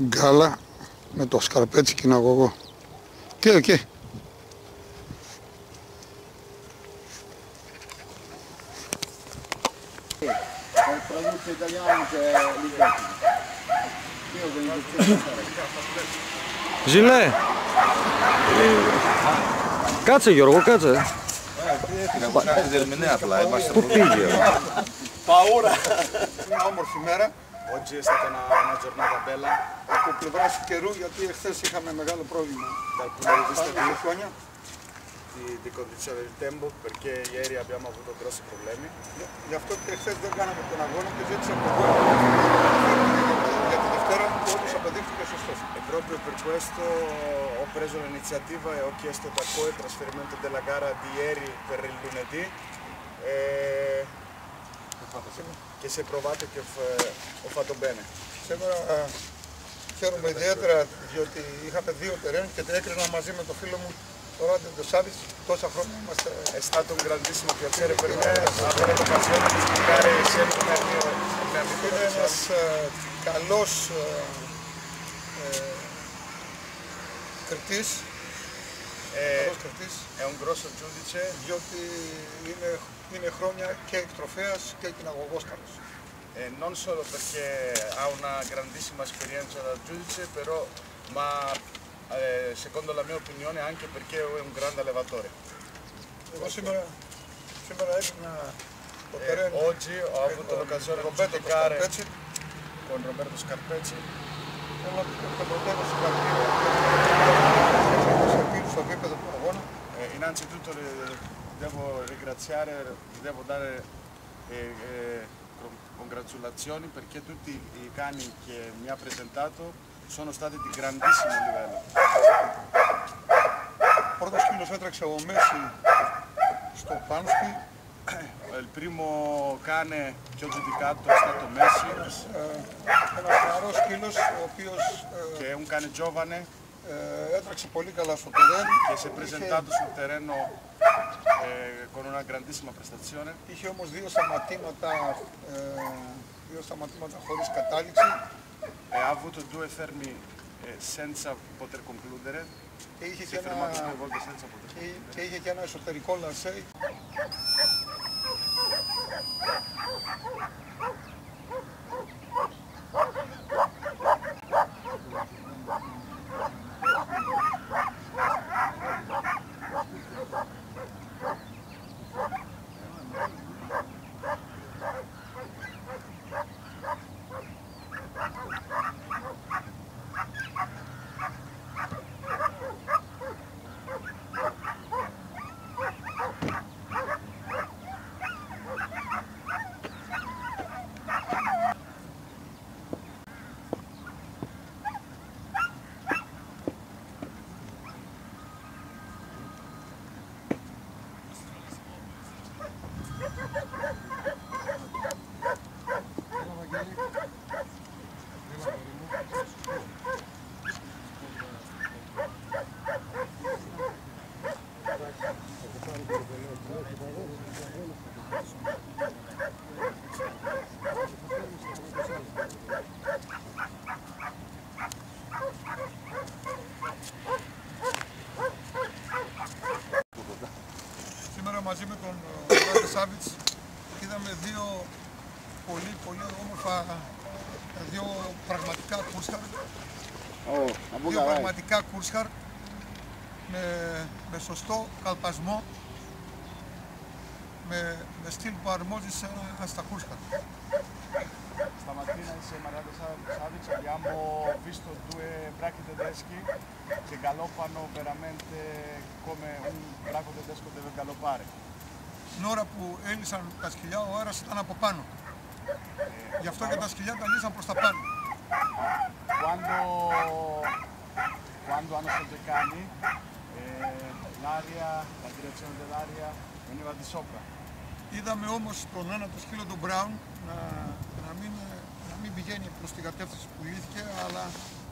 γκάλα με το σκαρπέτσι κοιναγωγό. Και Traduce italiano che è l'identico. Io che Ζηλέ. Κάτσε Γιώργο, κάτσε. Πού πήγε? paura. Μια όμορφη μέρα Oggi è stata una giornata bella από πλευρά του καιρού, γιατί εχθές είχαμε μεγάλο πρόβλημα. dal punto di vista Στα χιόνια. di condizione del tempo perché ieri abbiamo avuto grossi problemi. Γι' αυτό και εχθές δεν κάναμε τον αγώνα και ζήτησα από τον κόσμο για τη Δευτέρα, που όντως αποδείχθηκε σωστός. E proprio per questo ho preso l'iniziativa e ho chiesto da COE il trasferimento della gara di ieri per il lunedì che si è provato che ho fatto bene. Σήμερα χαίρομαι ιδιαίτερα διότι είχαμε δύο τερέν και τα έκρινα μαζί με το φίλο μου το Ράντε Ντεσάβιτς. Τόσα χρόνια είμαστε. È stato un grandissimo piacere per me avere l'occasione di giocare insieme con il mio amico. Είναι ένας καλός κριτής, È un grosso giudice διότι είναι χρόνια και εκτροφέας και κοιναγωγός καλός. non solo perché ha una grandissima esperienza da giudice, però, ma secondo la mia opinione anche perché è un grande allevatore. Εγώ σήμερα έκρινα το τερέν Oggi ho avuto l'occasione di Roberto giocare Scarpezzi. con Roberto Scarpezzi. Θέλω να το πρωτεύω συγχαρητήρια στο επίπεδο του αγώνα. Innanzitutto devo ringraziare, devo dare congratulazioni perché tutti i cani che mi ha presentato sono stati di grandissimo livello. Πρώτος σκύλος έτρεξε ο Μέση στο Πάνσκι. Il primo cane che ho giudicato è stato Messi, Ένας νεαρός σκύλος ο οποίος che è un cane giovane έτρεξε πολύ καλά στο τερέν. che si è presentato sul terreno con una grandissima prestazione. Είχε όμως δύο σταματήματα χωρίς κατάληξη Ha avuto due fermi senza poter concludere, και είχε si και è fermato due ένα, volte senza poter concludere. και είχε και ένα εσωτερικό λασέ. Σήμερα μαζί με τον Ράντε Σάβιτς είδαμε δύο πολύ όμορφα, δύο πραγματικά κούρσχαρ. Δύο πραγματικά κούρσχαρ με σωστό καλπασμό, με στυλ που αρμόζει στα κούρσχαρ. Stamattina insieme a Rade Savic abbiamo visto due brachi tedeschi che galoppano veramente come un braco tedesco deve galoppare. Την ώρα που έλυσαν τα σκυλιά, ο αέρας ήταν από πάνω. Γι' αυτό και τα σκυλιά τα λύσαν προς τα πάνω. Quando hanno sotto i cani, l'aria, la direzione dell'aria veniva di sopra. Είδαμε όμως τον ένα το σκύλο του Μπράουν να μην πηγαίνει προς την κατεύθυνση που λύθηκε, αλλά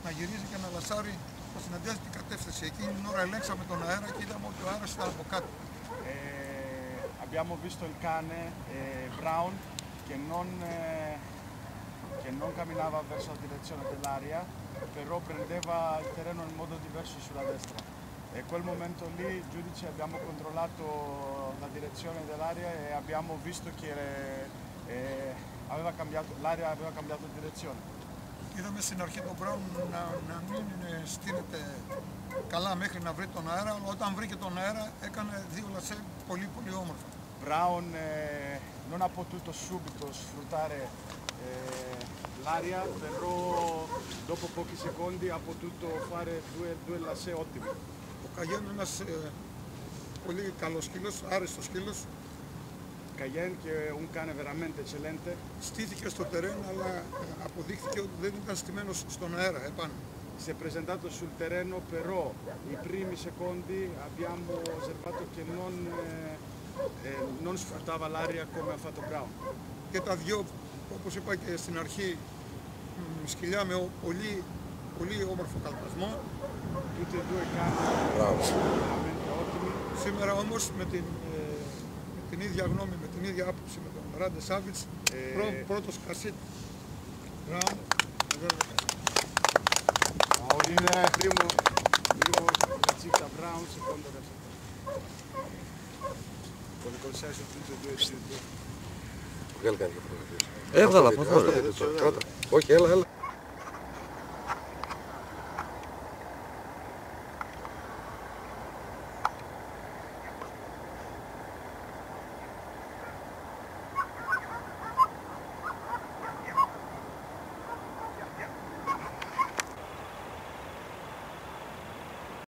να γυρίζει και να λασάρει προς την αντίθετη κατεύθυνση. Εκείνη την ώρα ελέγξαμε τον αέρα και είδαμε ότι ο αέρας ήταν από κάτω. Abbiamo visto il cane Brown che non camminava verso la direzione dell'aria, però prendeva il terreno in modo diverso sulla destra. E quel momento lì, giudice, abbiamo controllato la direzione dell'area e abbiamo visto che l'aria aveva cambiato direzione. Είδαμε στην αρχή τον Μπράουν να μην στείνεται καλά μέχρι να βρει τον αέρα, αλλά όταν βρήκε τον αέρα έκανε δύο λασέ πολύ πολύ όμορφα. Brown non ha potuto subito sfruttare l'aria, però dopo pochi secondi ha potuto fare due lacè ottimi. Ο Καγιέν είναι ένας πολύ καλός σκύλος, άριστος σκύλος. Cayenne, che è un cane veramente eccellente, Στήθηκε στο τερέν, αλλά αποδείχθηκε ότι δεν ήταν στημένος στον αέρα επάνω. si è presentato sul terreno, però i primi secondi abbiamo osservato che non sfruttava l'aria come ha fatto Brown. Και τα δυο, όπως είπα και στην αρχή, σκυλιά με πολύ, πολύ όμορφο καλπασμό. Tutti e due cani veramente ottimi. Σήμερα όμως με την ίδια γνώμη, με την ίδια άποψη με τον Ράντε Σάβιτς, πρώτος Κασίτ Μπράουν. Primo Caccitta Brown, secondo Caccitta. Con il consenso di tutti e due. Έβγαλα από εδώ. Όχι, έλα, έλα.